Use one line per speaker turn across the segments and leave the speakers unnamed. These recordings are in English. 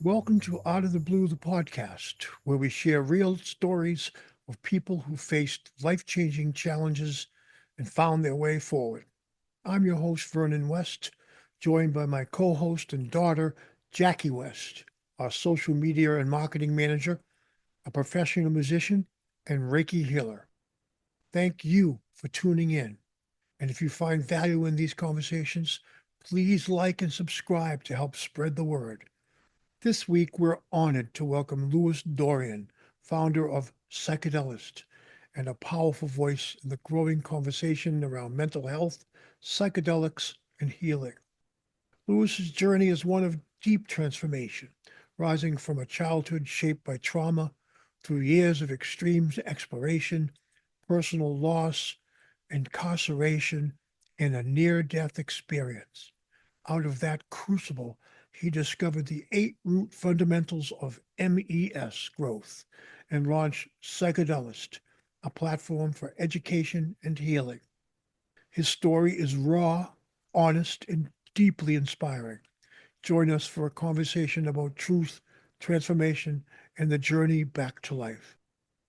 Welcome to Out of the Blue, the podcast, where we share real stories of people who faced life changing challenges and found their way forward. I'm your host, Vernon West, joined by my co host and daughter, Jackie West, our social media and marketing manager, a professional musician, and Reiki healer. Thank you for tuning in. And if you find value in these conversations, please like and subscribe to help spread the word. This week, we're honored to welcome Louis Dorian, founder of Psychedelic, and a powerful voice in the growing conversation around mental health, psychedelics, and healing. Louis's journey is one of deep transformation, rising from a childhood shaped by trauma through years of extreme exploration, personal loss, incarceration, and a near death experience. Out of that crucible, he discovered the eight root fundamentals of MES growth and launched Psychedelic, a platform for education and healing. His story is raw, honest, and deeply inspiring. Join us for a conversation about truth, transformation, and the journey back to life.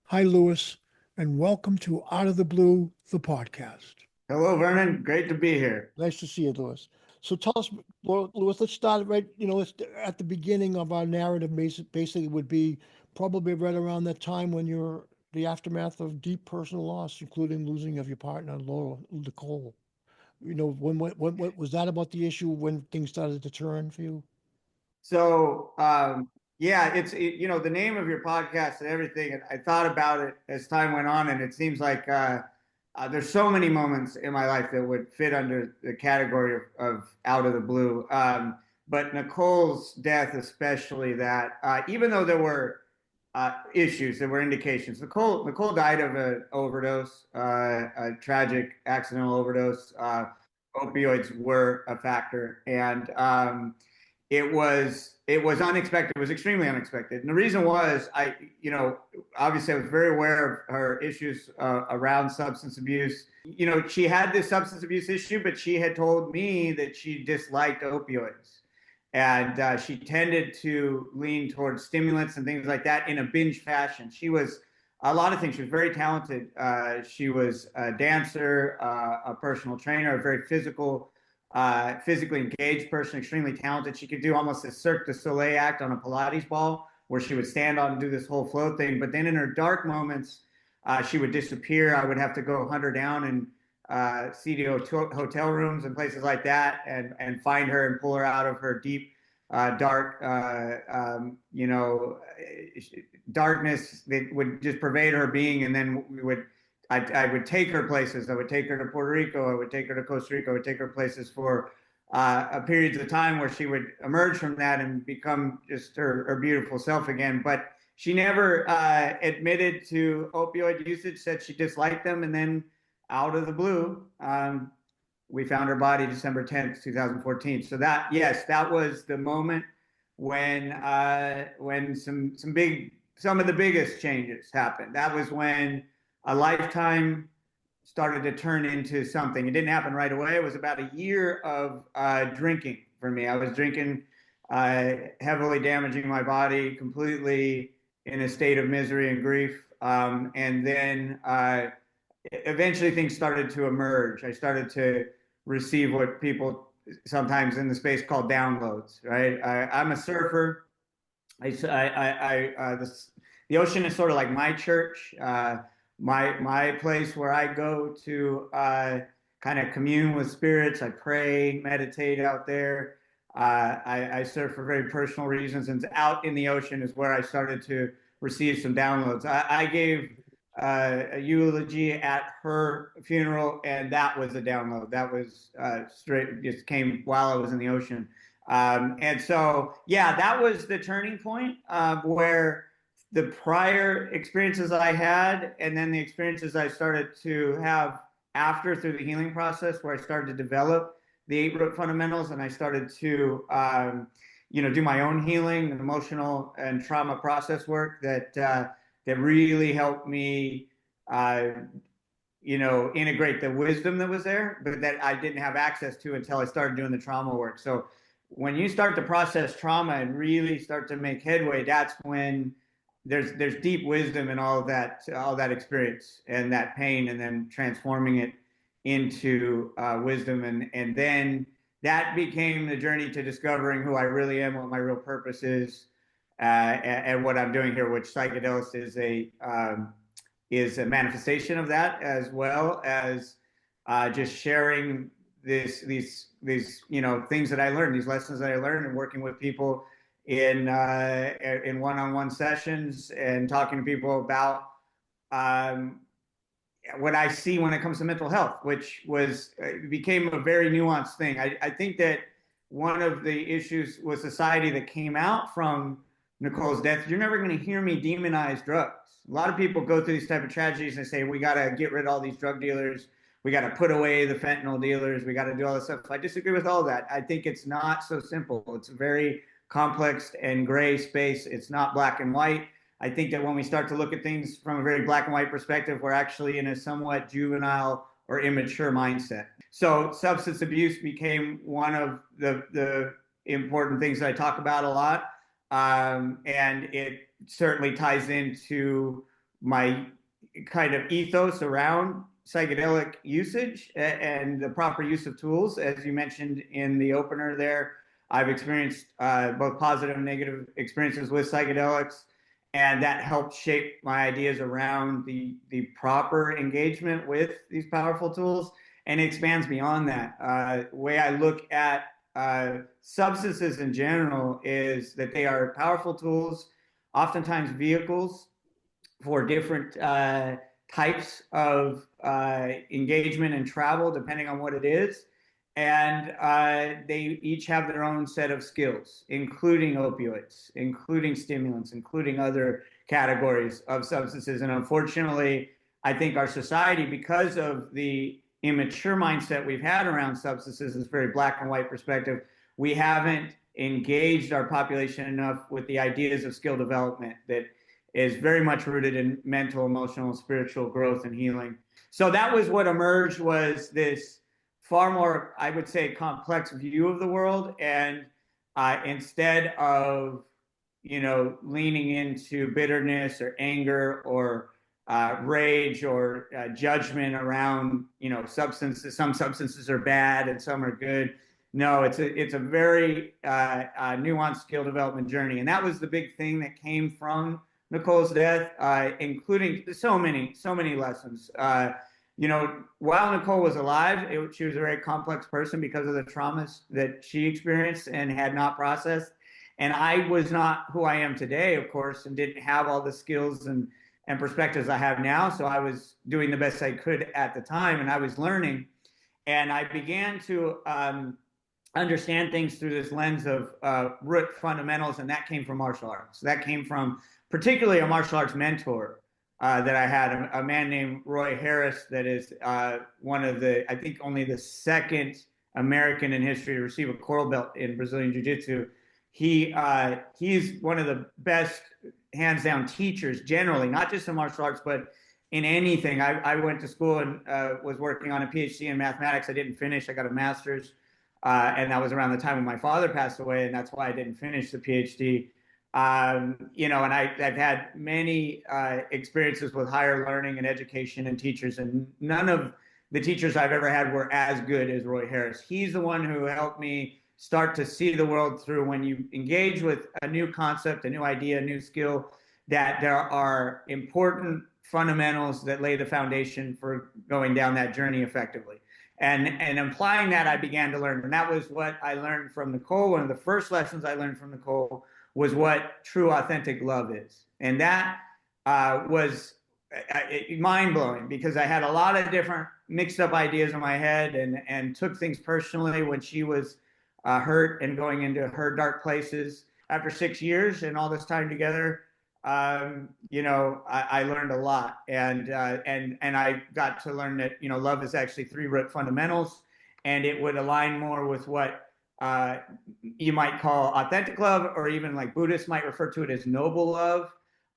Hi, Louis, and welcome to Out of the Blue, the podcast.
Hello, Vernon. Great to be here.
Nice to see you, Louis. So tell us, Louis, let's start right, let's, at the beginning of our narrative, basically would be probably right around that time when you're the aftermath of deep personal loss, including losing of your partner, Laura, Nicole. What was that about the issue when things started to turn for you?
So, yeah, the name of your podcast and everything. And I thought about it as time went on, and it seems like there's so many moments in my life that would fit under the category of out of the blue. But Nicole's death, especially that, even though there were issues, there were indications. Nicole died of an overdose, a tragic accidental overdose. Opioids were a factor, and it was unexpected. It was extremely unexpected, and the reason was obviously I was very aware of her issues around substance abuse. She had this substance abuse issue, but she had told me that she disliked opioids, and she tended to lean towards stimulants and things like that in a binge fashion. She was a lot of things. She was very talented. She was a dancer, a personal trainer, a very physically engaged person, extremely talented. She could do almost a Cirque du Soleil act on a Pilates ball where she would stand on and do this whole flow thing. But then in her dark moments, she would disappear. I would have to go hunt her down in CDO hotel rooms and places like that and find her and pull her out of her deep, dark, darkness that would just pervade her being. And then I would take her places. I would take her to Puerto Rico. I would take her to Costa Rica. I would take her places for periods of time where she would emerge from that and become just her beautiful self again. But she never admitted to opioid usage, said she disliked them. And then out of the blue, we found her body December 10th, 2014. So that was the moment when some of the biggest changes happened. That was when a lifetime started to turn into something. It didn't happen right away. It was about a year of drinking for me. I was drinking, heavily damaging my body, completely in a state of misery and grief. And then eventually things started to emerge. I started to receive what people sometimes in the space call downloads, right? I'm a surfer. The ocean is sort of like my church. My place where I go to kind of commune with spirits. I pray, meditate out there. I surf for very personal reasons, and out in the ocean is where I started to receive some downloads. I gave a eulogy at her funeral, and that was a download. That was straight, just came while I was in the ocean. And so, yeah, that was the turning point where the prior experiences I had, and then the experiences I started to have after through the healing process, where I started to develop the eight root fundamentals, and I started to, do my own healing and emotional and trauma process work that really helped me, integrate the wisdom that was there, but that I didn't have access to until I started doing the trauma work. So when you start to process trauma and really start to make headway, that's when there's deep wisdom in all that experience and that pain, and then transforming it into wisdom, and then that became the journey to discovering who I really am, what my real purpose is, and what I'm doing here, which psychedelics is a manifestation of that, as well as just sharing these things that I learned, these lessons that I learned, and working with people in one-on-one sessions and talking to people about um, what I see when it comes to mental health, which became a very nuanced thing. I think that one of the issues with society that came out from Nicole's death, you're never going to hear me demonize drugs. A lot of people go through these type of tragedies and say, we got to get rid of all these drug dealers. We got to put away the fentanyl dealers. We got to do all this stuff. I disagree with all that. I think it's not so simple. It's a very complex and gray space. It's not black and white. I think that when we start to look at things from a very black and white perspective, we're actually in a somewhat juvenile or immature mindset. So substance abuse became one of the important things that I talk about a lot. And it certainly ties into my kind of ethos around psychedelic usage and the proper use of tools. As you mentioned in the opener there, I've experienced both positive and negative experiences with psychedelics, and that helped shape my ideas around the proper engagement with these powerful tools, and it expands beyond that. The way I look at substances in general is that they are powerful tools, oftentimes vehicles for different types of engagement and travel, depending on what it is. And they each have their own set of skills, including opioids, including stimulants, including other categories of substances. And unfortunately, I think our society, because of the immature mindset we've had around substances, this very black and white perspective, we haven't engaged our population enough with the ideas of skill development that is very much rooted in mental, emotional, and spiritual growth and healing. So that was what emerged, was this far more, I would say, complex view of the world. And instead of, leaning into bitterness or anger or rage or judgment around, substances, some substances are bad and some are good. No, it's a very nuanced skill development journey. And that was the big thing that came from Nicole's death, including so many lessons. While Nicole was alive, she was a very complex person because of the traumas that she experienced and had not processed. And I was not who I am today, of course, and didn't have all the skills and perspectives I have now. So I was doing the best I could at the time, and I was learning. And I began to understand things through this lens of root fundamentals, and that came from martial arts. That came from particularly a martial arts mentor that I had, a man named Roy Harris, that is one of the, I think only the second American in history to receive a coral belt in Brazilian Jiu-Jitsu. He's one of the best, hands down, teachers generally, not just in martial arts, but in anything. I went to school and was working on a PhD in mathematics. I didn't finish. I got a master's. And that was around the time when my father passed away, and that's why I didn't finish the PhD. And I've had many experiences with higher learning and education and teachers, and none of the teachers I've ever had were as good as Roy Harris. He's the one who helped me start to see the world through, when you engage with a new concept, a new idea, a new skill, that there are important fundamentals that lay the foundation for going down that journey effectively. And applying that, I began to learn. And that was what I learned from Nicole. One of the first lessons I learned from Nicole was what true, authentic love is. And that was mind-blowing, because I had a lot of different mixed up ideas in my head, and took things personally when she was hurt and going into her dark places. After 6 years and all this time together, I learned a lot, and I got to learn that, love is actually 3 root fundamentals, and it would align more with what you might call authentic love, or even like Buddhists might refer to it as noble love.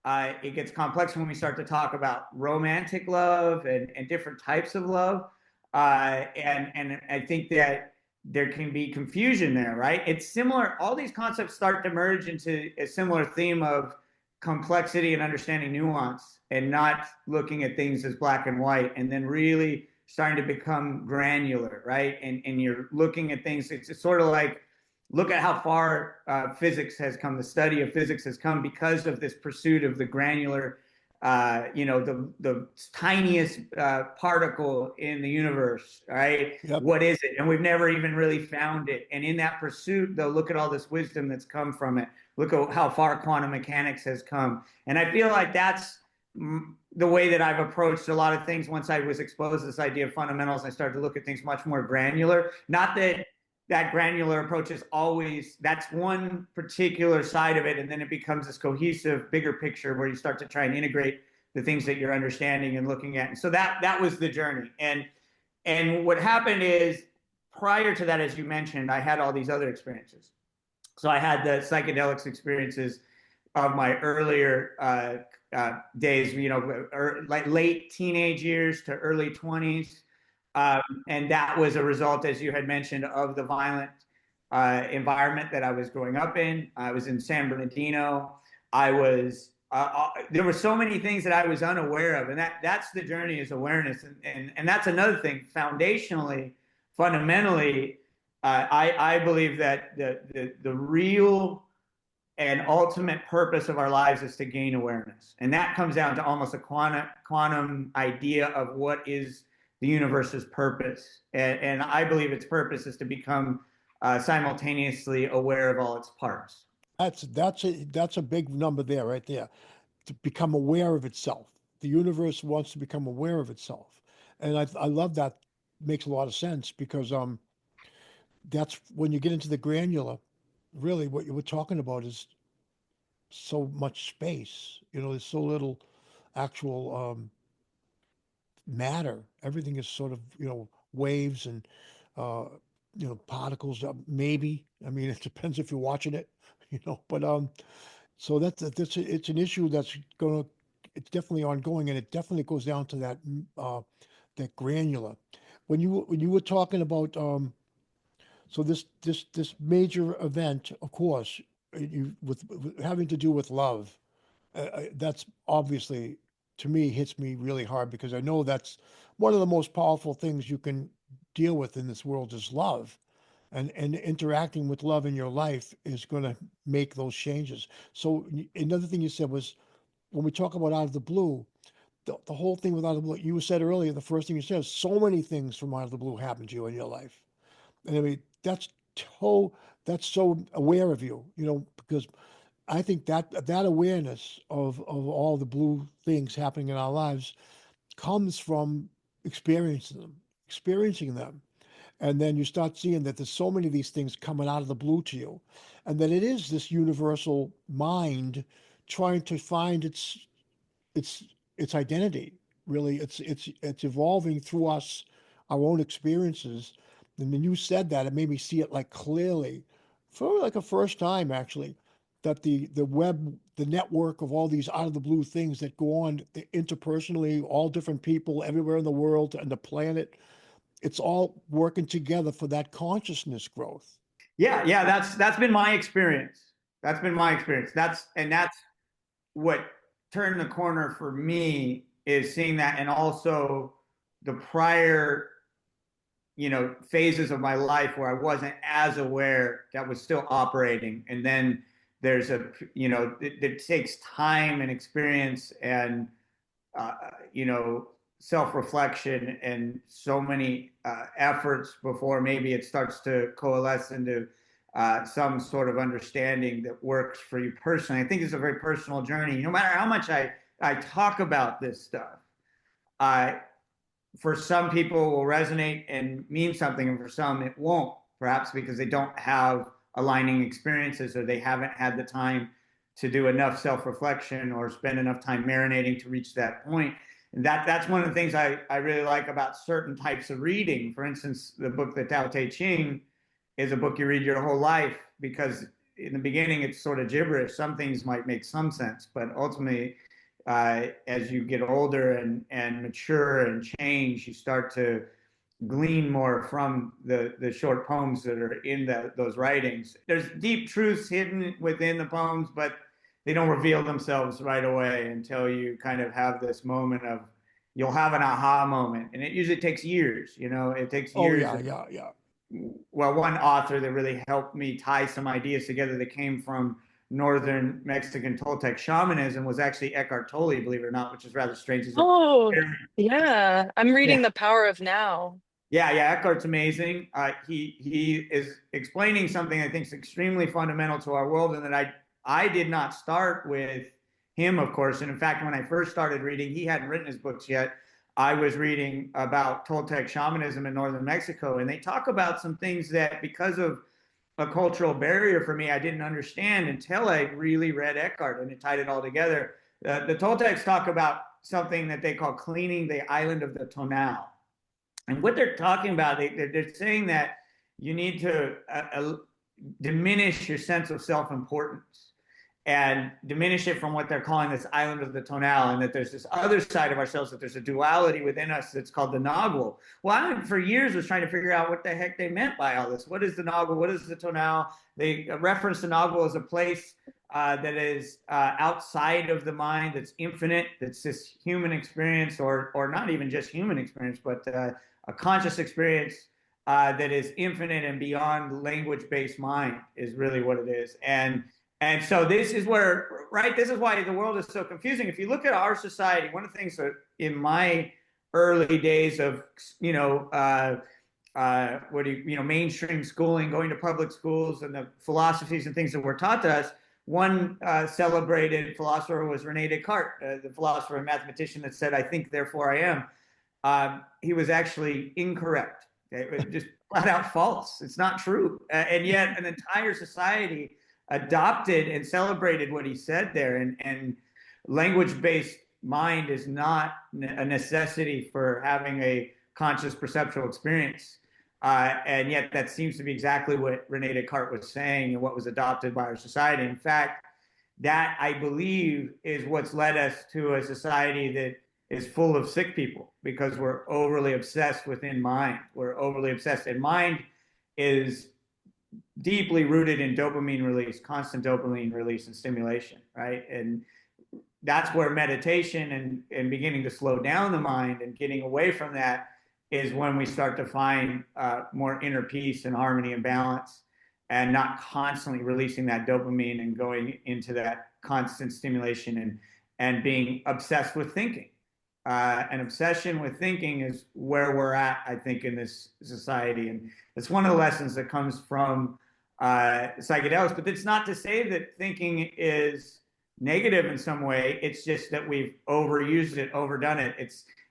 It gets complex when we start to talk about romantic love and different types of love, and I think that there can be confusion there, right? It's similar. All these concepts start to merge into a similar theme of complexity and understanding nuance and not looking at things as black and white, and then really starting to become granular, right? And you're looking at things. It's sort of like, look at how far physics has come, the study of physics has come because of this pursuit of the granular, the tiniest particle in the universe, right?
Yep.
What is it? And we've never even really found it. And in that pursuit, though, look at all this wisdom that's come from it. Look at how far quantum mechanics has come. And I feel like that's the way that I've approached a lot of things. Once I was exposed to this idea of fundamentals, I started to look at things much more granular. Not that that granular approach is always, that's one particular side of it, and then it becomes this cohesive bigger picture where you start to try and integrate the things that you're understanding and looking at. And so that was the journey. And what happened is, prior to that, as you mentioned, I had all these other experiences. So I had the psychedelics experiences of my earlier days, like late teenage years to early 20s. And that was a result, as you had mentioned, of the violent environment that I was growing up in. I was in San Bernardino. There were so many things that I was unaware of, and that's the journey, is awareness. And that's another thing. Foundationally, fundamentally, I believe that the real and ultimate purpose of our lives is to gain awareness, and that comes down to almost a quantum idea of what is the universe's purpose. And I believe its purpose is to become simultaneously aware of all its parts.
That's a big number there, right there. To become aware of itself. The universe wants to become aware of itself, and I love that. Makes a lot of sense because that's when you get into the granular. Really, what you were talking about is so much space. There's so little actual matter. Everything is sort of, waves and, uh, particles, maybe. I mean, it depends if you're watching it, but, so it's an issue it's definitely ongoing, and it definitely goes down to that granular. When you were talking about, so this major event, of course, with having to do with love, that's obviously, to me, hits me really hard because I know that's one of the most powerful things you can deal with in this world is love. And interacting with love in your life is going to make those changes. So another thing you said was when we talk about out of the blue, the whole thing with out of the blue, you said earlier, the first thing you said is so many things from out of the blue happen to you in your life. And I mean, so that's so aware of you, because I think that awareness of all the blue things happening in our lives comes from experiencing them. And then you start seeing that there's so many of these things coming out of the blue to you. And that it is this universal mind trying to find its its identity. Really, it's evolving through us, our own experiences. And when you said that, it made me see it like clearly, for like a first time actually, that the web, the network of all these out of the blue things that go on interpersonally, all different people everywhere in the world and the planet, it's all working together for that consciousness growth.
Yeah, that's been my experience. That's been my experience. That's what turned the corner for me, is seeing that, and also the prior, phases of my life where I wasn't as aware, that was still operating. And then there's it takes time and experience and uh, you know self-reflection and so many efforts before maybe it starts to coalesce into some sort of understanding that works for you personally. I think it's a very personal journey. No matter how much I talk about this stuff, I for some people will resonate and mean something, and for some it won't, perhaps because they don't have aligning experiences, or they haven't had the time to do enough self-reflection or spend enough time marinating to reach that point. And that's one of the things I really like about certain types of reading. For instance, the book, The Tao Te Ching, is a book you read your whole life, because in the beginning it's sort of gibberish. Some things might make some sense, but ultimately, as you get older and mature and change, you start to glean more from the short poems that are in those writings. There's deep truths hidden within the poems, but they don't reveal themselves right away until you kind of have this moment of you'll have an aha moment, and it usually takes years. It takes
Oh
years.
yeah, yeah, yeah.
Well, one author that really helped me tie some ideas together that came from northern Mexican Toltec shamanism was actually Eckhart Tolle, believe it or not, which is rather strange. He's a
Oh, yeah. I'm
yeah,
reading The Power of Now.
yeah. Eckhart's amazing. He is explaining something I think is extremely fundamental to our world, and that I did not start with him, of course. And in fact, when I first started reading, he hadn't written his books yet. I was reading about Toltec shamanism in northern Mexico, and they talk about some things that, because of a cultural barrier for me, I didn't understand until I really read Eckhart, and it tied it all together. The Toltecs talk about something that they call cleaning the island of the tonal. And what they're talking about, they're saying that you need to diminish your sense of self-importance and diminish it from what they're calling this island of the tonal, and that there's this other side of ourselves, that there's a duality within us that's called the novel. Well, I, for years, was trying to figure out what the heck they meant by all this. What is the novel? What is the tonal? They reference the novel as a place that is outside of the mind, that's infinite, that's this human experience, or not even just human experience, but a conscious experience that is infinite and beyond language-based mind is really what it is. And so this is where, right, this is why the world is so confusing. If you look at our society, one of the things that in my early days of, mainstream schooling, going to public schools, and the philosophies and things that were taught to us, one celebrated philosopher was Rene Descartes, the philosopher and mathematician that said, "I think, therefore I am." He was actually incorrect. It was just flat out false. It's not true. And yet an entire society adopted and celebrated what he said there. And language-based mind is not a necessity for having a conscious perceptual experience. And yet that seems to be exactly what Rene Descartes was saying and what was adopted by our society. In fact, that, I believe, is what's led us to a society that is full of sick people, because we're overly obsessed within mind. We're overly obsessed, and mind is deeply rooted in dopamine release, constant dopamine release and stimulation, right? And that's where meditation and beginning to slow down the mind and getting away from that is when we start to find more inner peace and harmony and balance, and not constantly releasing that dopamine and going into that constant stimulation and being obsessed with thinking. An obsession with thinking is where we're at, I think, in this society. And it's one of the lessons that comes from psychedelics. But it's not to say that thinking is negative in some way. It's just that we've overused it, overdone it.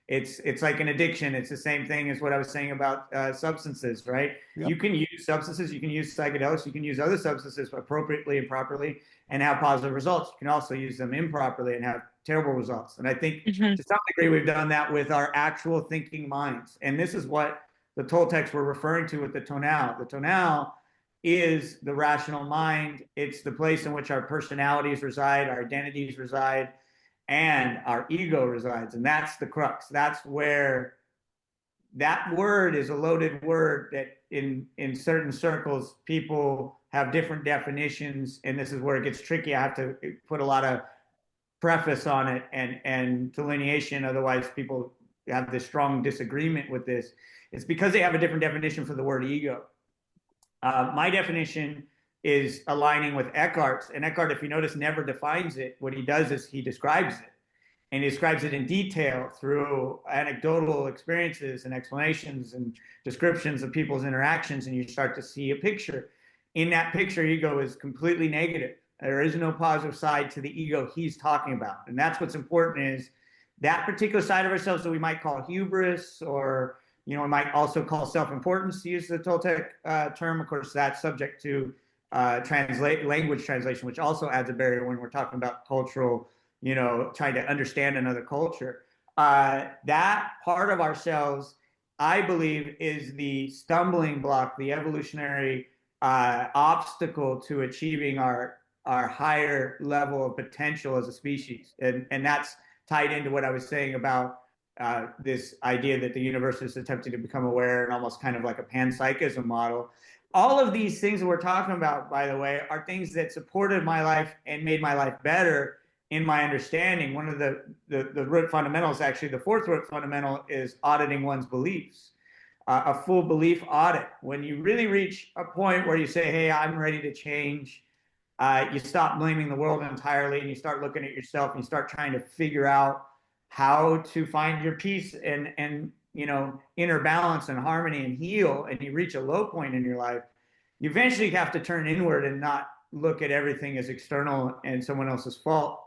It's like an addiction. It's the same thing as what I was saying about substances, right?
Yep.
You can use substances, you can use psychedelics, you can use other substances appropriately and properly and have positive results. You can also use them improperly and have terrible results. And I think
Mhm.
to some degree we've done that with our actual thinking minds. And this is what the Toltecs were referring to with the tonal. The tonal is the rational mind. It's the place in which our personalities reside, our identities reside, and our ego resides. And that's the crux. That's where that word is a loaded word that in certain circles people have different definitions, and this is where it gets tricky. I have to put a lot of preface on it and delineation, otherwise people have this strong disagreement with this. It's because they have a different definition for the word ego. My definition is aligning with Eckhart's, and Eckhart, if you notice, never defines it. What he does is he describes it, and he describes it in detail through anecdotal experiences and explanations and descriptions of people's interactions, and you start to see a picture. In that picture, ego is completely negative. There is no positive side to the ego he's talking about. And that's what's important, is that particular side of ourselves that we might call hubris, or we might also call self-importance, to use the Toltec term. Of course, that's subject to language translation, which also adds a barrier when we're talking about cultural, trying to understand another culture. That part of ourselves, I believe, is the stumbling block, the evolutionary obstacle to achieving our higher level of potential as a species. And that's tied into what I was saying about this idea that the universe is attempting to become aware, and almost kind of like a panpsychism model. All of these things that we're talking about, by the way, are things that supported my life and made my life better in my understanding. One of the root fundamentals, actually, the fourth root fundamental, is auditing one's beliefs. A full belief audit. When you really reach a point where you say, hey, I'm ready to change, you stop blaming the world entirely, and you start looking at yourself, and you start trying to figure out how to find your peace and inner balance and harmony and heal, and you reach a low point in your life, you eventually have to turn inward and not look at everything as external and someone else's fault.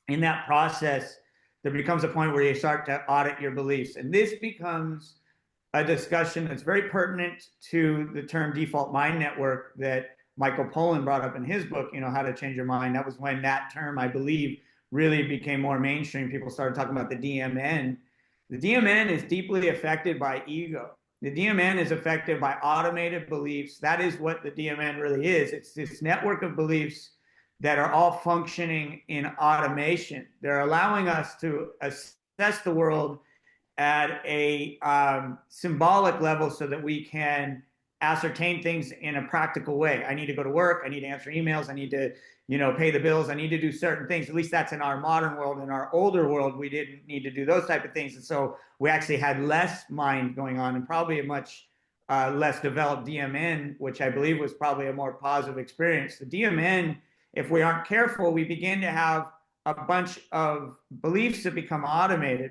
In that process, there becomes a point where you start to audit your beliefs, and this becomes a discussion that's very pertinent to the term default mind network that Michael Pollan brought up in his book, How to Change Your Mind. That was when that term, I believe, really became more mainstream. People started talking about the DMN. The DMN is deeply affected by ego. The DMN is affected by automated beliefs. That is what the DMN really is. It's this network of beliefs that are all functioning in automation. They're allowing us to assess the world at a symbolic level so that we can ascertain things in a practical way. I need to go to work. I need to answer emails. I need to, pay the bills. I need to do certain things. At least that's in our modern world. In our older world, we didn't need to do those type of things. And so we actually had less mind going on, and probably a much less developed DMN, which I believe was probably a more positive experience. The DMN, if we aren't careful, we begin to have a bunch of beliefs that become automated.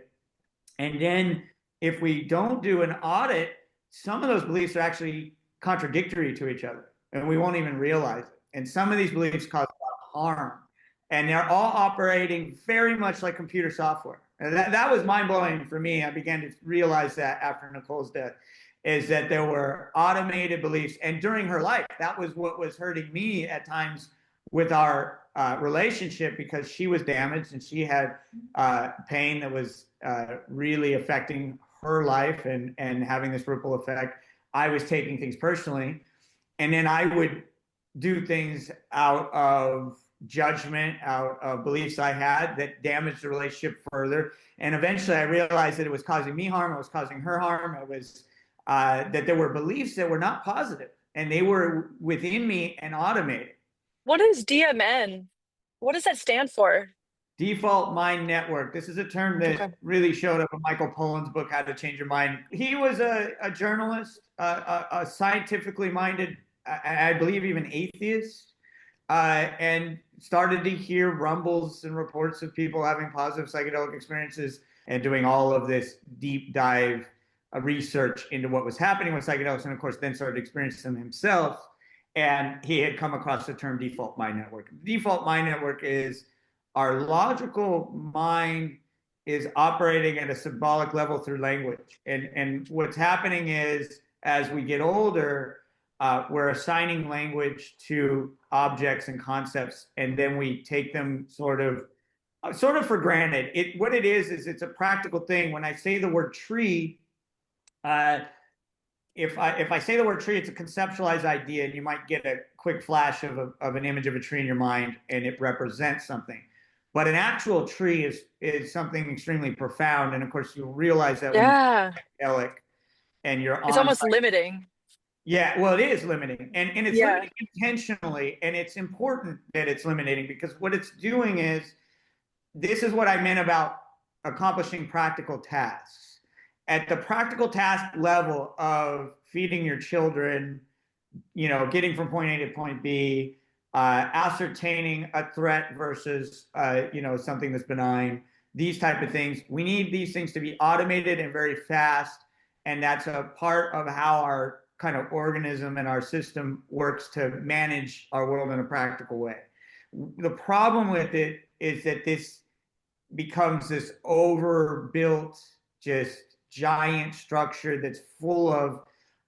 And then if we don't do an audit, some of those beliefs are actually contradictory to each other, and we won't even realize it. And some of these beliefs cause a lot of harm, and they're all operating very much like computer software. And that was mind-blowing for me. I began to realize that after Nicole's death, is that there were automated beliefs. And during her life, that was what was hurting me at times with our relationship, because she was damaged and she had pain that was really affecting her life and having this ripple effect. I was taking things personally, and then I would do things out of judgment, out of beliefs I had that damaged the relationship further. And eventually I realized that it was causing me harm. It was causing her harm. It was that there were beliefs that were not positive, and they were within me and automated.
What is DMN? What does that stand for?
Default mind network. This is a term that
Okay.
really showed up in Michael Pollan's book, How to Change Your Mind. He was a journalist, a scientifically minded, I believe even atheist, and started to hear rumbles and reports of people having positive psychedelic experiences, and doing all of this deep dive research into what was happening with psychedelics, and of course then started experiencing them himself. And he had come across the term default mind network. Default mind network is our logical mind is operating at a symbolic level through language. And what's happening is, as we get older, we're assigning language to objects and concepts, and then we take them sort of for granted. What it is it's a practical thing. When I say the word tree, if I say the word tree, it's a conceptualized idea, and you might get a quick flash of an image of a tree in your mind, and it represents something. But an actual tree is something extremely profound, and of course you'll realize that when
Yeah.
you're psychedelic and you're
It's
on.
almost limiting.
Yeah, well, it is limiting, and it's
Yeah.
limiting intentionally, and it's important that it's limiting, because what it's doing is, this is what I meant about accomplishing practical tasks. At the practical task level of feeding your children, getting from point A to point B, ascertaining a threat versus, something that's benign, these type of things. We need these things to be automated and very fast. And that's a part of how our kind of organism and our system works to manage our world in a practical way. The problem with it is that this becomes this overbuilt, just giant structure that's full of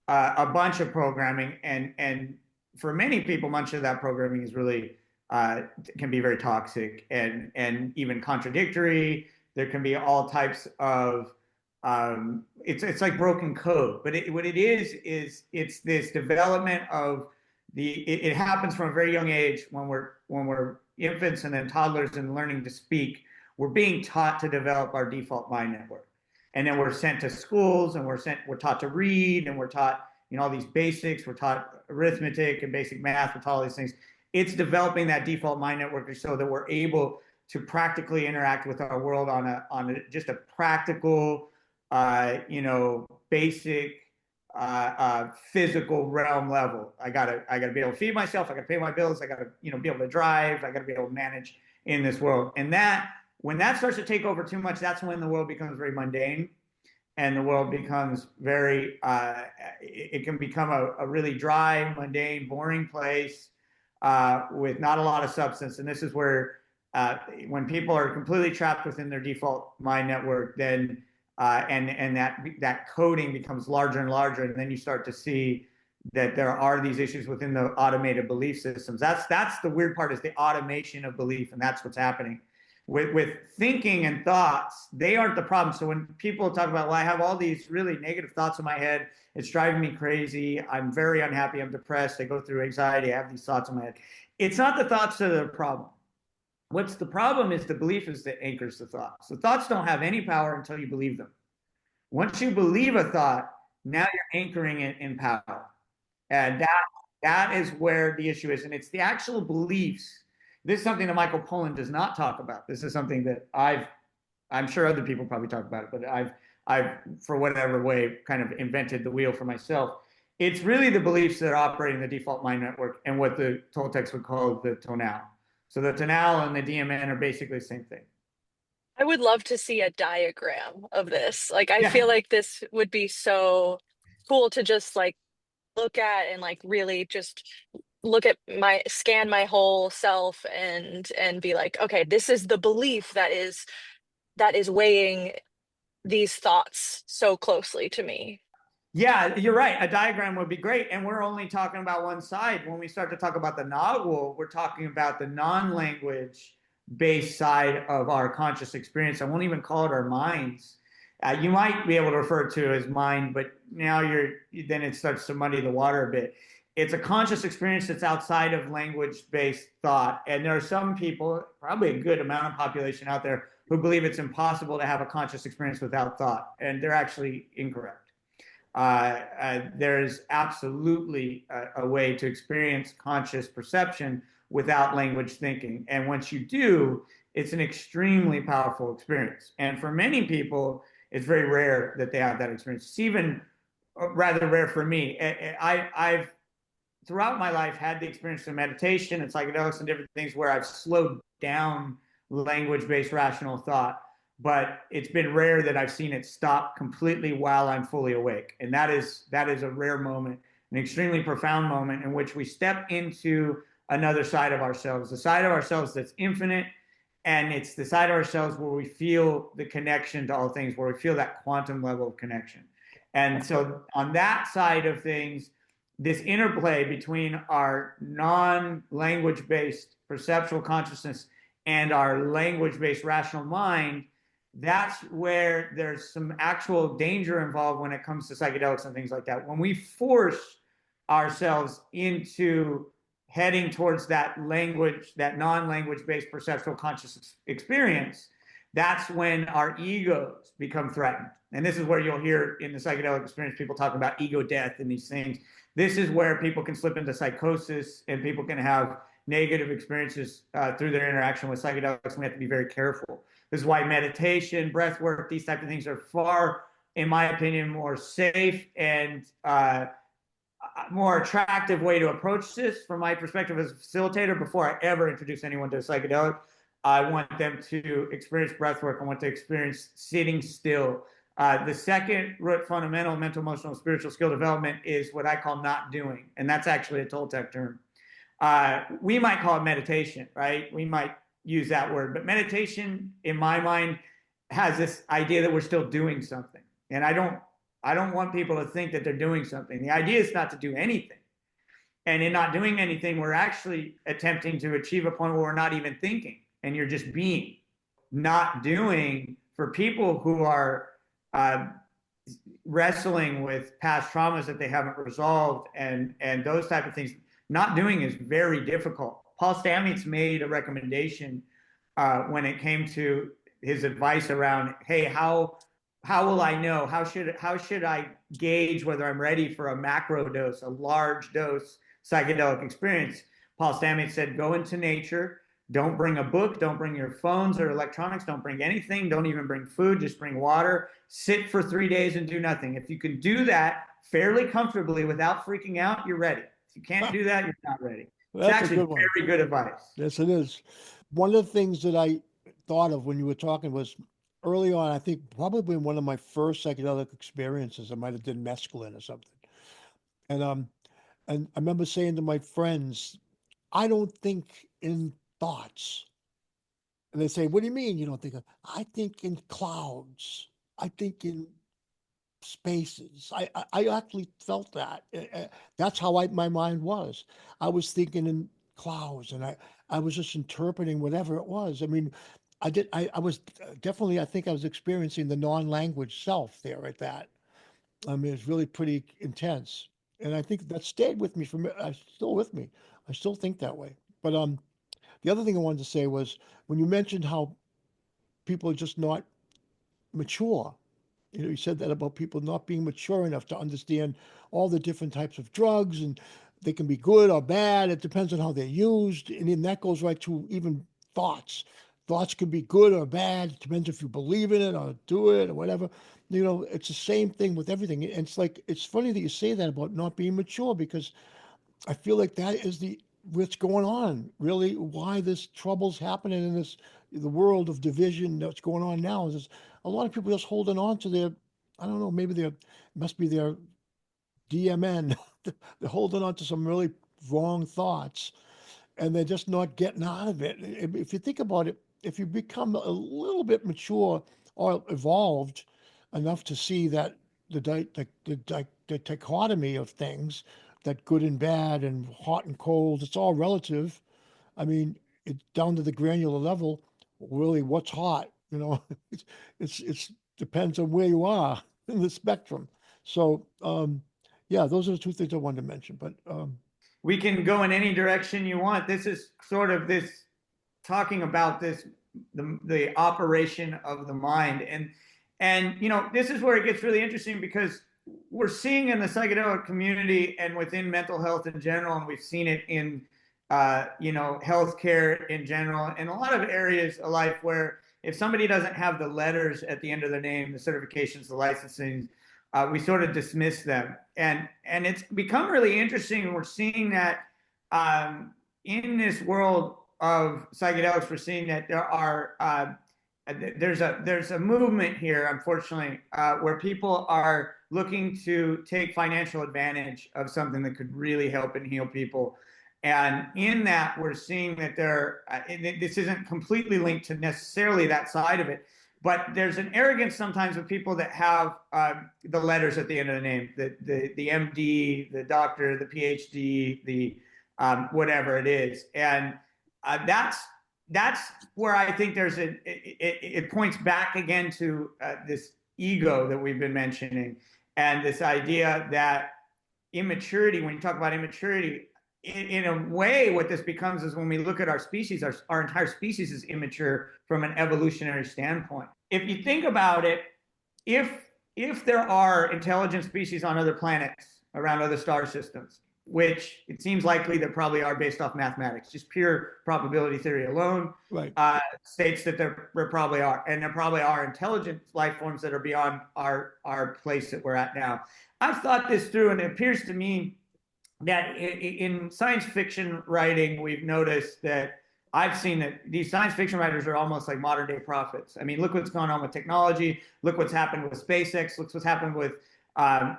a bunch of programming, and for many people, much of that programming is really can be very toxic and even contradictory. There can be all types of it's like broken code, but what it is it's this development of it happens from a very young age when we're infants and then toddlers and learning to speak. We're being taught to develop our default mind network. And then we're sent to schools and we're taught to read and we're taught, all these basics. We're taught arithmetic and basic math. We're taught all these things. It's developing that default mind network so that we're able to practically interact with our world on just a practical, basic physical realm level. I gotta be able to feed myself. I gotta pay my bills. I gotta, be able to drive. I gotta be able to manage in this world. And when that starts to take over too much, that's when the world becomes very mundane, and the world becomes very. It can become a really dry, mundane, boring place with not a lot of substance. And this is where when people are completely trapped within their default mind network, then and that coding becomes larger and larger, and then you start to see that there are these issues within the automated belief systems. That's the weird part, is the automation of belief, and that's what's happening with thinking and thoughts. They aren't the problem. So when people talk about, well, I have all these really negative thoughts in my head, it's driving me crazy, I'm very unhappy, I'm depressed, I go through anxiety, I have these thoughts in my head. It's not the thoughts that are the problem. What's the problem is the belief is that anchors the thoughts. The thoughts don't have any power until you believe them. Once you believe a thought, now you're anchoring it in power. And that is where the issue is. And it's the actual beliefs. This is something that Michael Pollan does not talk about. This is something that I'm sure other people probably talk about it, but I've for whatever way kind of invented the wheel for myself. It's really the beliefs that are operating the default mind network and what the Toltecs would call the tonal. So the tonal and the DMN are basically the same thing.
I would love to see a diagram of this. Like, I
Yeah.
feel like this would be so cool to just like look at and like really just look at scan my whole self and be like, okay, this is the belief that is weighing these thoughts so closely to me.
Yeah, you're right. A diagram would be great. And we're only talking about one side. When we start to talk about the novel, we're talking about the non-language based side of our conscious experience. I won't even call it our minds. You might be able to refer to it as mind, but now then it starts to muddy the water a bit. It's a conscious experience that's outside of language-based thought. And there are some people, probably a good amount of population out there, who believe it's impossible to have a conscious experience without thought. And they're actually incorrect. There's absolutely a way to experience conscious perception without language thinking. And once you do, it's an extremely powerful experience. And for many people, it's very rare that they have that experience. It's even rather rare for me. I've throughout my life had the experience of meditation and psychedelics and different things where I've slowed down language-based rational thought, but it's been rare that I've seen it stop completely while I'm fully awake. And that is a rare moment, an extremely profound moment in which we step into another side of ourselves, the side of ourselves that's infinite, and it's the side of ourselves where we feel the connection to all things, where we feel that quantum level of connection. And so on that side of things, this interplay between our non-language based perceptual consciousness and our language-based rational mind, that's where there's some actual danger involved when it comes to psychedelics and things like that. When we force ourselves into heading towards that language, that non-language based perceptual conscious experience, that's when our egos become threatened. And this is where you'll hear in the psychedelic experience people talking about ego death and these things. This is where people can slip into psychosis and people can have negative experiences through their interaction with psychedelics. We have to be very careful. This is why meditation, breath work, these types of things are far, in my opinion, more safe and more attractive way to approach this from my perspective as a facilitator. Before I ever introduce anyone to a psychedelic, I want them to experience breath work. I want to experience sitting still. The second root fundamental mental, emotional, spiritual skill development is what I call not doing. And that's actually a Toltec term. We might call it meditation, right? We might use that word, but meditation in my mind has this idea that we're still doing something. And I don't want people to think that they're doing something. The idea is not to do anything. And in not doing anything, we're actually attempting to achieve a point where we're not even thinking and you're just being. Not doing, for people who are wrestling with past traumas that they haven't resolved and those type of things, not doing is very difficult. Paul Stamets made a recommendation when it came to his advice around, hey, how how will I know? How should I gauge whether I'm ready for a macro dose, a large dose psychedelic experience? Paul Stamets said, go into nature. Don't bring a book. Don't bring your phones or electronics. Don't bring anything. Don't even bring food. Just bring water. Sit for 3 days and do nothing. If you can do that fairly comfortably without freaking out, you're ready. If you can't do that, you're not ready. It's
That's a
actually
good one.
very good advice.
Yes, it is. One of the things that I thought of when you were talking was early on, I think probably one of my first psychedelic experiences, I might have did mescaline or something. And and I remember saying to my friends, I don't think in thoughts. And they say, what do you mean you don't think I think in clouds. I think in spaces. I actually felt that. That's how my mind was. I was thinking in clouds, and I was just interpreting whatever it was. I mean, I was definitely, I think I was experiencing the non-language self there at that. I mean, it's really pretty intense. And I think that stayed with me still with me. I still think that way. But the other thing I wanted to say was when you mentioned how people are just not mature. You know, you said that about people not being mature enough to understand all the different types of drugs, and they can be good or bad. It depends on how they're used. And then that goes right to even thoughts. Thoughts can be good or bad. It depends if you believe in it or do it or whatever. You know, it's the same thing with everything. And it's like, it's funny that you say that about not being mature, because I feel like that is what's going on, really, why this trouble's happening in the world of division that's going on now is a lot of people just holding on to their, I don't know, maybe must be their DMN. They're holding on to some really wrong thoughts, and they're just not getting out of it. If you think about it, if you become a little bit mature or evolved enough to see that the dichotomy of things, that good and bad and hot and cold, it's all relative. I mean, it's down to the granular level. Really, what's hot? You know, it's depends on where you are in the spectrum. So, yeah, those are the two things I wanted to mention. But
We can go in any direction you want. This is sort of this talking about this the operation of the mind, and you know, this is where it gets really interesting, because we're seeing in the psychedelic community and within mental health in general, and we've seen it in you know, healthcare in general, and a lot of areas of life where if somebody doesn't have the letters at the end of their name, the certifications, the licensing, we sort of dismiss them, and it's become really interesting. We're seeing that in this world of psychedelics, we're seeing that there's a movement here, unfortunately, where people are looking to take financial advantage of something that could really help and heal people. And in that, we're seeing that this isn't completely linked to necessarily that side of it, but there's an arrogance sometimes of people that have the letters at the end of the name, the MD, the doctor, the PhD, the whatever it is, and that's where I think it points back again to this ego that we've been mentioning, and this idea that immaturity. When you talk about immaturity, in a way, what this becomes is when we look at our species, our entire species is immature from an evolutionary standpoint. If you think about it, if there are intelligent species on other planets around other star systems, which it seems likely there probably are based off mathematics, just pure probability theory alone,
right.
States that there probably are, and there probably are intelligent life forms that are beyond our place that we're at now. I've thought this through, and it appears to me that in science fiction writing, we've noticed that I've seen that these science fiction writers are almost like modern day prophets. I mean, look what's going on with technology. Look what's happened with SpaceX. Look what's happened with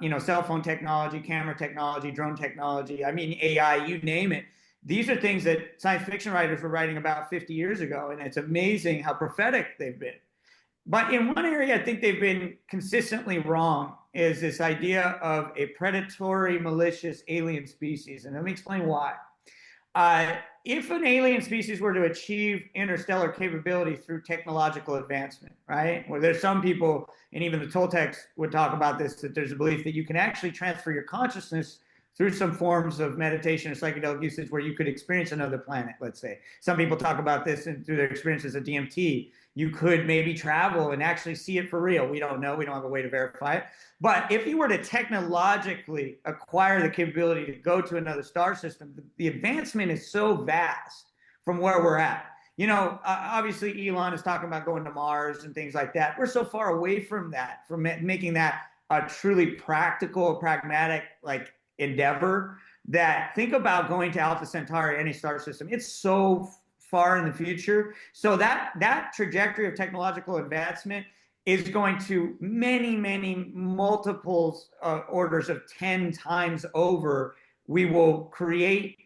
you know, cell phone technology, camera technology, drone technology. I mean, AI, you name it. These are things that science fiction writers were writing about 50 years ago, and it's amazing how prophetic they've been. But in one area, I think they've been consistently wrong, is this idea of a predatory, malicious alien species. And let me explain why. If an alien species were to achieve interstellar capability through technological advancement, right? Where there's some people, and even the Toltecs would talk about this, that there's a belief that you can actually transfer your consciousness through some forms of meditation or psychedelic usage where you could experience another planet, let's say. Some people talk about this through their experiences of DMT. You could maybe travel and actually see it for real. We don't know. We don't have a way to verify it. But if you were to technologically acquire the capability to go to another star system, the advancement is so vast from where we're at. You know, obviously Elon is talking about going to Mars and things like that. We're so far away from that, from making that a truly practical, pragmatic, like endeavor, that think about going to Alpha Centauri, any star system. It's so far in the future. So that trajectory of technological advancement is going to many multiples orders of 10 times over. We will create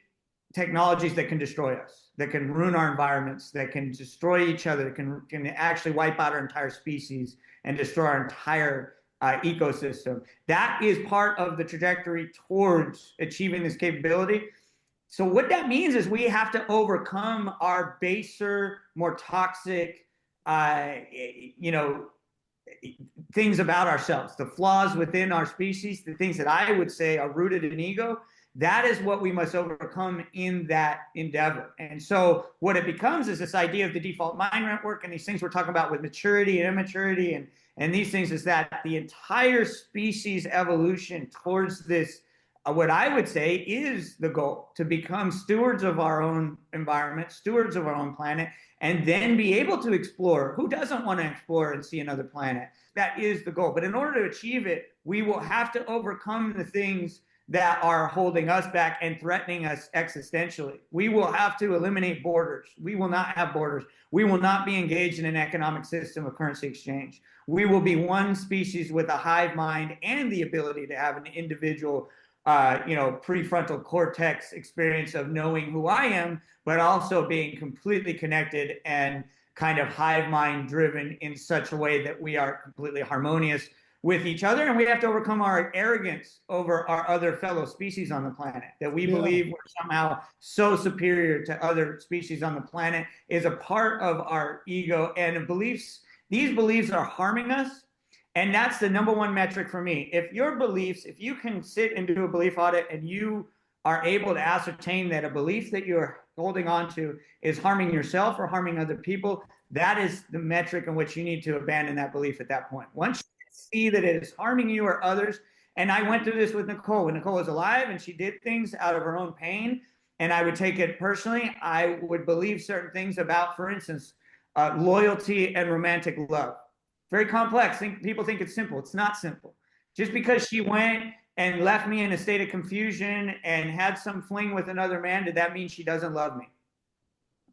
technologies that can destroy us, that can ruin our environments, that can destroy each other, can actually wipe out our entire species and destroy our entire ecosystem. That is part of the trajectory towards achieving this capability. So what that means is we have to overcome our baser, more toxic, things about ourselves, the flaws within our species, the things that I would say are rooted in ego. That is what we must overcome in that endeavor. And so what it becomes is this idea of the default mind network and these things we're talking about with maturity and immaturity and these things, is that the entire species evolution towards this, what I would say is the goal, to become stewards of our own environment, stewards of our own planet, and then be able to explore. Who doesn't want to explore and see another planet? That is the goal. But in order to achieve it, we will have to overcome the things that are holding us back and threatening us existentially. We will have to eliminate borders. We will not have borders. We will not be engaged in an economic system of currency exchange. We will be one species with a hive mind and the ability to have an individual prefrontal cortex experience of knowing who I am, but also being completely connected and kind of hive mind driven in such a way that we are completely harmonious with each other. And we have to overcome our arrogance over our other fellow species on the planet, that we believe we're somehow so superior to other species on the planet is a part of our ego and beliefs. These beliefs are harming us. And that's the number one metric for me. If your beliefs, if you can sit and do a belief audit and you are able to ascertain that a belief that you're holding on to is harming yourself or harming other people, that is the metric in which you need to abandon that belief at that point. Once you see that it is harming you or others, and I went through this with Nicole. When Nicole was alive and she did things out of her own pain, and I would take it personally, I would believe certain things about, for instance, loyalty and romantic love. Very complex. People think it's simple. It's not simple. Just because she went and left me in a state of confusion and had some fling with another man, did that mean she doesn't love me?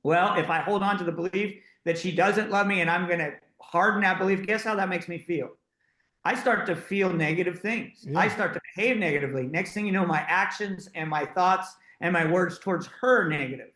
Well, if I hold on to the belief that she doesn't love me and I'm going to harden that belief, guess how that makes me feel? I start to feel negative things. Yeah. I start to behave negatively. Next thing you know, my actions and my thoughts and my words towards her are negative.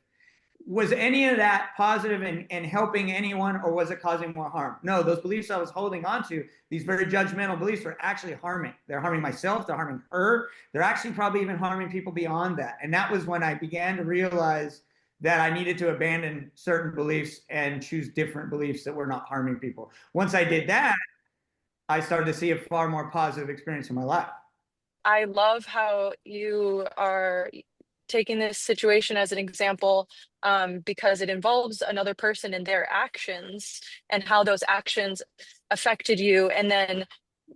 Was any of that positive and helping anyone, or was it causing more harm? No, those beliefs I was holding on to, these very judgmental beliefs, were actually harming. They're harming myself. They're harming her. They're actually probably even harming people beyond that. And that was when I began to realize that I needed to abandon certain beliefs and choose different beliefs that were not harming people. Once I did that, I started to see a far more positive experience in my life.
I love how you are taking this situation as an example, because it involves another person and their actions and how those actions affected you. And then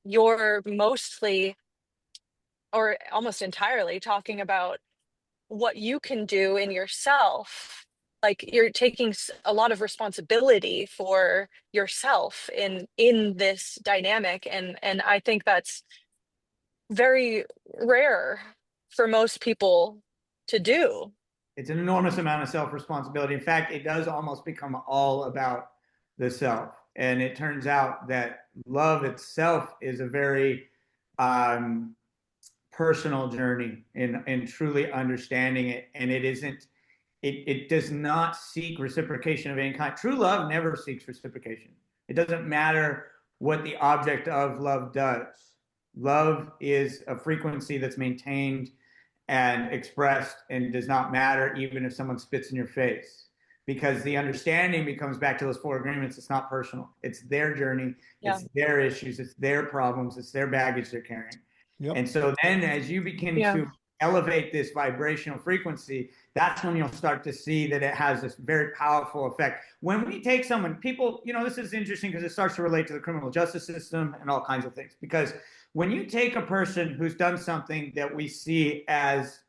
you're mostly, or almost entirely, talking about what you can do in yourself. Like, you're taking a lot of responsibility for yourself in this dynamic. And I think that's very rare for most people to do.
It's an enormous amount of self-responsibility. In fact, it does almost become all about the self. And it turns out that love itself is a very personal journey in truly understanding it. And it does not seek reciprocation of any kind. True love never seeks reciprocation. It doesn't matter what the object of love does. Love is a frequency that's maintained and expressed and does not matter even if someone spits in your face, because the understanding becomes back to those 4 agreements. It's not personal. It's their journey. Yeah. It's their issues. It's their problems. It's their baggage they're carrying. Yep. And so then as you begin to elevate this vibrational frequency, that's when you'll start to see that it has this very powerful effect. When we take someone, people, this is interesting because it starts to relate to the criminal justice system and all kinds of things. Because when you take a person who's done something that we see as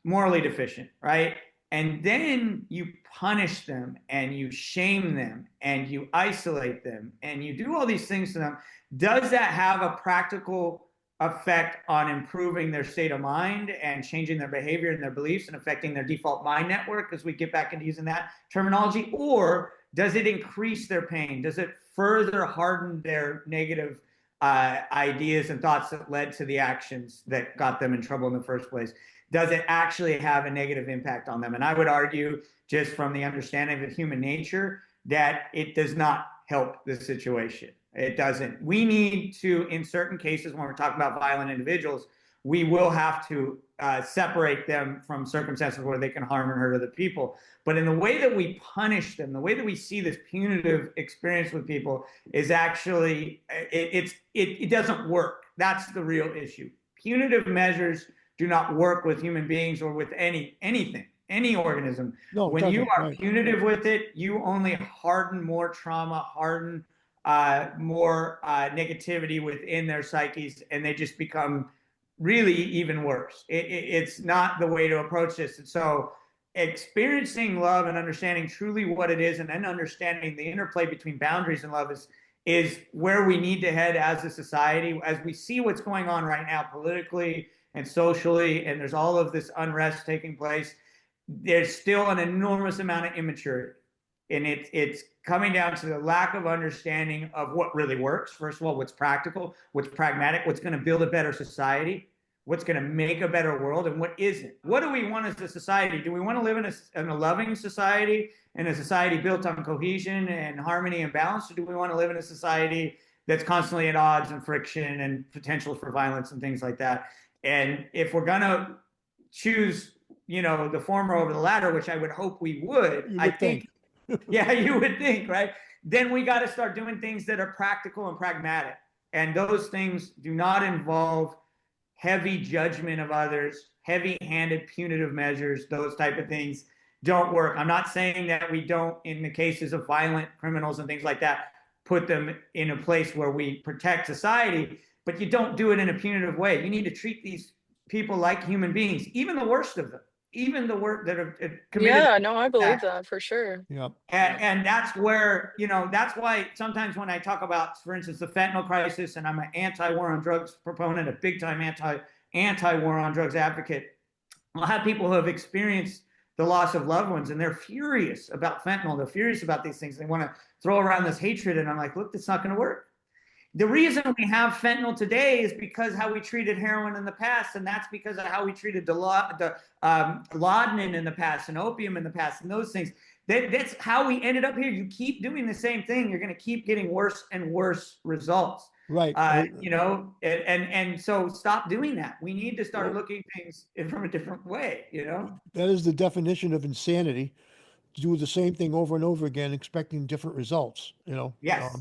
morally deficient, right? And then you punish them and you shame them and you isolate them and you do all these things to them. Does that have a practical effect on improving their state of mind and changing their behavior and their beliefs and affecting their default mind network, as we get back into using that terminology? Or does it increase their pain? Does it further harden their negative ideas and thoughts that led to the actions that got them in trouble in the first place? Does it actually have a negative impact on them? And I would argue, just from the understanding of human nature, that it does not help the situation. It doesn't. We need to, in certain cases, when we're talking about violent individuals, we will have to separate them from circumstances where they can harm and hurt other people. But in the way that we punish them, the way that we see this punitive experience with people is actually, it doesn't work. That's the real issue. Punitive measures do not work with human beings or with anything, any organism.
No,
when you are
right.
punitive with it, you only harden more trauma, harden more negativity within their psyches, and they just become really even worse. It's not the way to approach this. And so experiencing love and understanding truly what it is, and then understanding the interplay between boundaries and love is where we need to head as a society. As we see what's going on right now politically and socially, and there's all of this unrest taking place, there's still an enormous amount of immaturity. And it's coming down to the lack of understanding of what really works. First of all, what's practical, what's pragmatic, what's going to build a better society, what's going to make a better world, and what isn't. What do we want as a society? Do we want to live in a loving society, in a society built on cohesion and harmony and balance? Or do we want to live in a society that's constantly at odds and friction and potential for violence and things like that? And if we're going to choose, the former over the latter, which I would hope we would, I think yeah, you would think, right? Then we got to start doing things that are practical and pragmatic. And those things do not involve heavy judgment of others, heavy-handed punitive measures. Those type of things don't work. I'm not saying that we don't, in the cases of violent criminals and things like that, put them in a place where we protect society, but you don't do it in a punitive way. You need to treat these people like human beings, even the worst of them, even the worst that are committed.
Yeah, no, I believe that for sure.
Yeah.
And that's where, that's why sometimes when I talk about, for instance, the fentanyl crisis, and I'm an anti-war on drugs proponent, a big time anti-war on drugs advocate, I'll have people who have experienced the loss of loved ones, and they're furious about fentanyl. They're furious about these things. They want to throw around this hatred. And I'm like, look, that's not going to work. The reason we have fentanyl today is because how we treated heroin in the past, and that's because of how we treated laudanum in the past and opium in the past and those things. That's how we ended up here. You keep doing the same thing, you're going to keep getting worse and worse results.
Right.
And so stop doing that. We need to start looking things from a different way,
That is the definition of insanity. To do the same thing over and over again, expecting different results,
Yes.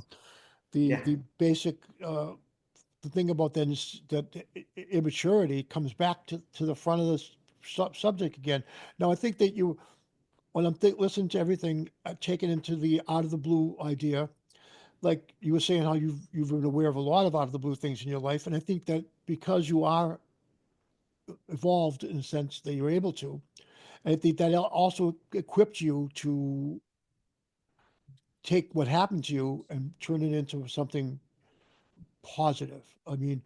The basic the thing about that is that immaturity comes back to the front of this subject again. Now, I think that when I'm listening to everything, taken into the out of the blue idea, like you were saying, how you've been aware of a lot of out of the blue things in your life, and I think that because you are evolved in a sense that you're able to, and I think that also equipped you to take what happened to you and turn it into something positive. I mean,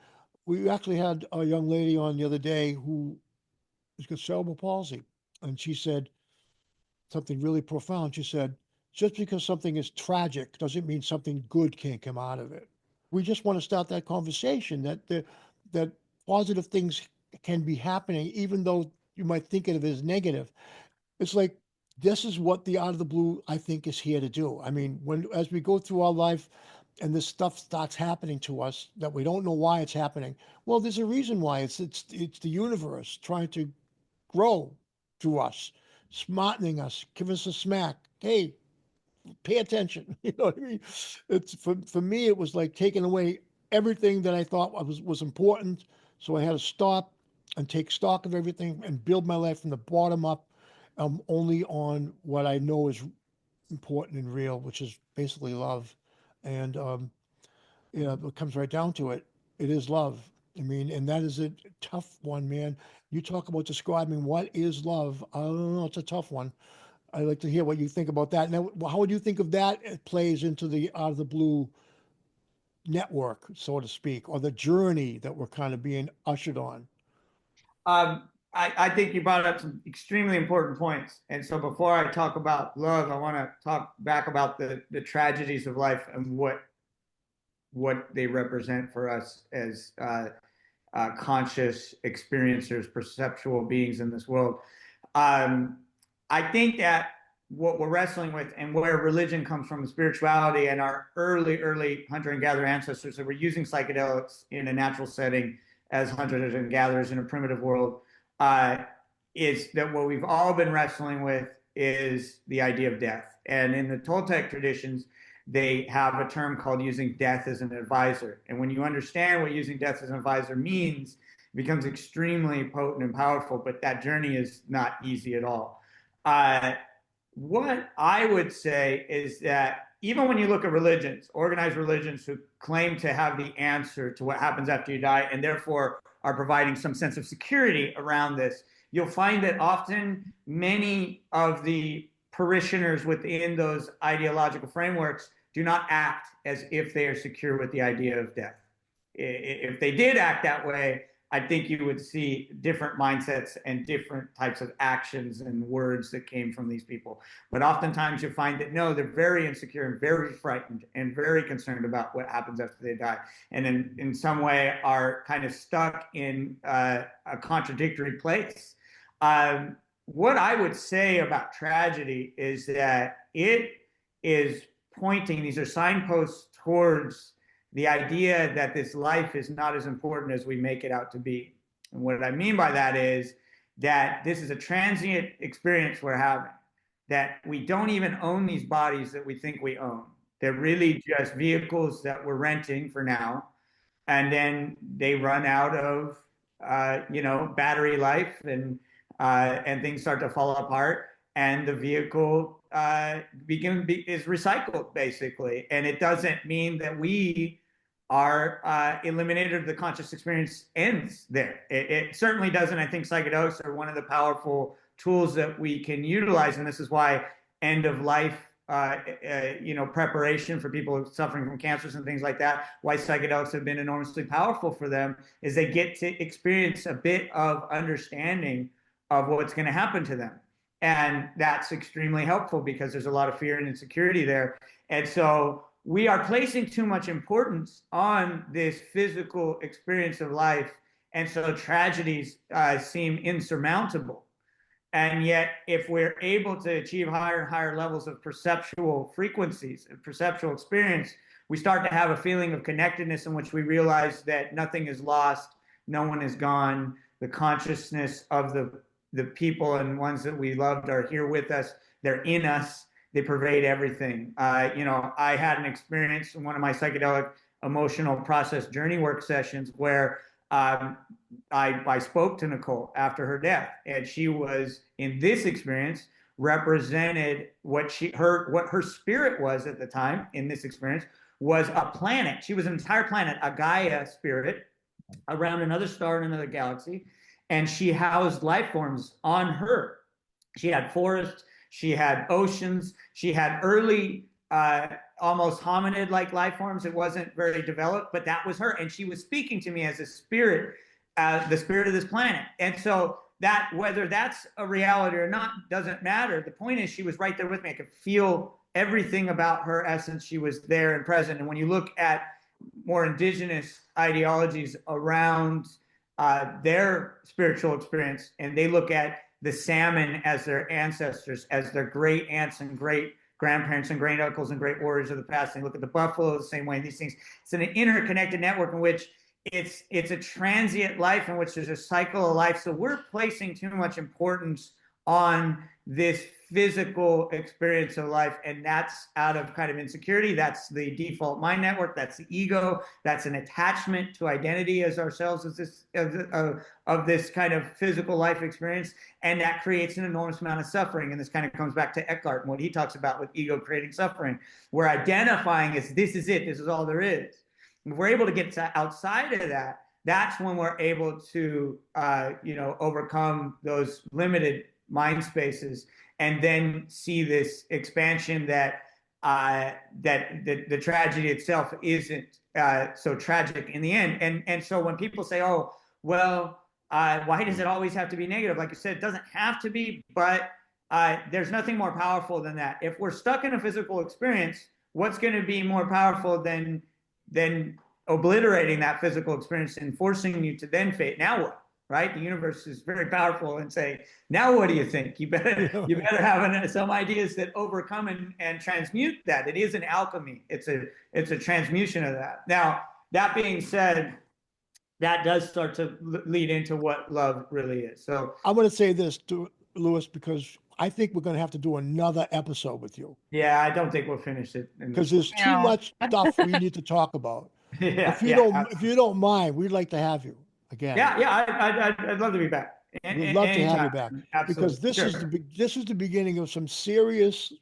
we actually had a young lady on the other day who has got cerebral palsy, and she said something really profound. She said, just because something is tragic doesn't mean something good can't come out of it. We just want to start that conversation that positive things can be happening, even though you might think of it as negative. It's like, this is what the out of the blue, I think, is here to do. I mean, as we go through our life and this stuff starts happening to us that we don't know why it's happening, well, there's a reason why. It's the universe trying to grow through us, smartening us, give us a smack. Hey, pay attention. You know what I mean? It's for me, it was like taking away everything that I thought was important. So I had to stop. and take stock of everything and build my life from the bottom up, only on what I know is important and real, which is basically love. And it comes right down to it. It is love. I mean, and that is a tough one, man. You talk about describing what is love. I don't know. It's a tough one. I'd like to hear what you think about that. Now, how would you think of that? It plays into the Out of the Blue network, so to speak, or the journey that we're kind of being ushered on.
I think you brought up some extremely important points. And so before I talk about love, I want to talk back about the tragedies of life and what they represent for us as conscious experiencers, perceptual beings in this world. I think that what we're wrestling with and where religion comes from, spirituality, and our early hunter and gatherer ancestors that were using psychedelics in a natural setting as hunters and gatherers in a primitive world, is that what we've all been wrestling with is the idea of death. And in the Toltec traditions, they have a term called using death as an advisor. And when you understand what using death as an advisor means, it becomes extremely potent and powerful, but that journey is not easy at all. What I would say is that even when you look at religions, organized religions who claim to have the answer to what happens after you die and therefore are providing some sense of security around this, you'll find that often many of the parishioners within those ideological frameworks do not act as if they are secure with the idea of death. If they did act that way, I think you would see different mindsets and different types of actions and words that came from these people. But oftentimes you find that no, they're very insecure and very frightened and very concerned about what happens after they die. And in some way are kind of stuck in a contradictory place. What I would say about tragedy is that it is pointing, these are signposts towards the idea that this life is not as important as we make it out to be. And what I mean by that is that this is a transient experience we're having, that we don't even own these bodies that we think we own. They're really just vehicles that we're renting for now. And then they run out of, battery life and things start to fall apart. And the vehicle is recycled, basically. And it doesn't mean that we are eliminated, the conscious experience ends there. It certainly doesn't. I think psychedelics are one of the powerful tools that we can utilize. And this is why end of life, preparation for people suffering from cancers and things like that, why psychedelics have been enormously powerful for them, is they get to experience a bit of understanding of what's going to happen to them. And that's extremely helpful because there's a lot of fear and insecurity there. And so we are placing too much importance on this physical experience of life. And so tragedies seem insurmountable. And yet, if we're able to achieve higher and higher levels of perceptual frequencies, perceptual experience, we start to have a feeling of connectedness in which we realize that nothing is lost, no one is gone, the consciousness of the people and ones that we loved are here with us. They're in us. They pervade everything. I had an experience in one of my psychedelic emotional process journey work sessions where I spoke to Nicole after her death, and she was in this experience represented what her spirit was at the time in this experience was a planet. She was an entire planet, a Gaia spirit around another star in another galaxy. And she housed life forms on her. She had forests, she had oceans, she had early, almost hominid-like life forms. It wasn't very developed, but that was her. And she was speaking to me as a spirit, the spirit of this planet. And so that, whether that's a reality or not, doesn't matter. The point is she was right there with me. I could feel everything about her essence. She was there and present. And when you look at more indigenous ideologies around their spiritual experience, and they look at the salmon as their ancestors, as their great aunts and great grandparents and great uncles and great warriors of the past. They look at the buffalo the same way. These things, it's an interconnected network in which it's a transient life in which there's a cycle of life. So we're placing too much importance on this physical experience of life, and that's out of kind of insecurity. That's the default mind network. That's the ego. That's an attachment to identity as ourselves, as this of this kind of physical life experience, and that creates an enormous amount of suffering. And this kind of comes back to Eckhart and what he talks about with ego creating suffering. We're identifying as this is it. This is all there is. If we're able to get outside of that, that's when we're able to overcome those limited mind spaces, and then see this expansion that the tragedy itself isn't so tragic in the end. And so when people say, oh, well, why does it always have to be negative? Like you said, it doesn't have to be, but there's nothing more powerful than that. If we're stuck in a physical experience, what's going to be more powerful than obliterating that physical experience and forcing you to then fate? Now what? Right? The universe is very powerful and say, now what do you think? You better have some ideas that overcome and transmute that. It is an alchemy. It's a transmutation of that. Now, that being said, that does start to lead into what love really is. So
I'm going to say this to Louis, because I think we're going to have to do another episode with you.
Yeah, I don't think we'll finish it
because there's too much stuff we need to talk about.
Yeah,
if you don't mind, we'd like to have you again.
Yeah, I'd love to be back.
We'd love to have you back.
Absolutely.
Because this is the beginning of some serious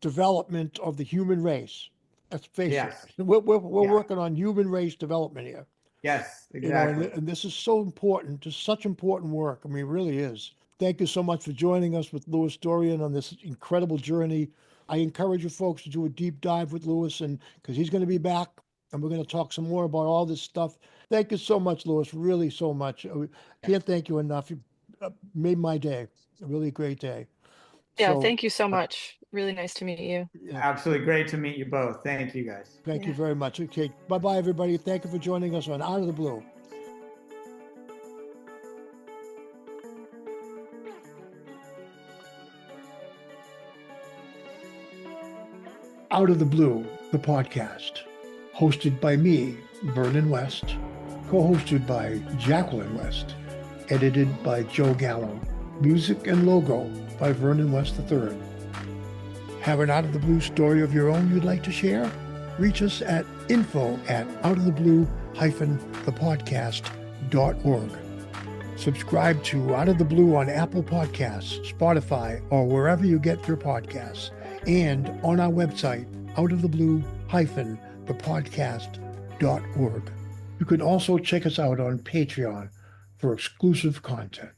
development of the human race. Let's face it. We're working on human race development here.
Yes, exactly.
And this is so important. Just such important work. I mean, it really is. Thank you so much for joining us with Louis Dorian on this incredible journey. I encourage you folks to do a deep dive with Louis, and because he's going to be back, and we're going to talk some more about all this stuff. Thank you so much, Louis. Really so much. I can't thank you enough. You made my day. A really great day.
Yeah, thank you so much. Really nice to meet you.
Yeah. Absolutely great to meet you both. Thank you, guys.
Thank you very much. Okay, bye-bye, everybody. Thank you for joining us on Out of the Blue. Out of the Blue, the podcast, hosted by me, Vernon West, co-hosted by Jacqueline West, edited by Joe Gallo, music and logo by Vernon West III. Have an Out of the Blue story of your own you'd like to share? Reach us at info@outoftheblue-thepodcast.org. Subscribe to Out of the Blue on Apple Podcasts, Spotify, or wherever you get your podcasts, and on our website, outoftheblue-thepodcast.org. You can also check us out on Patreon for exclusive content.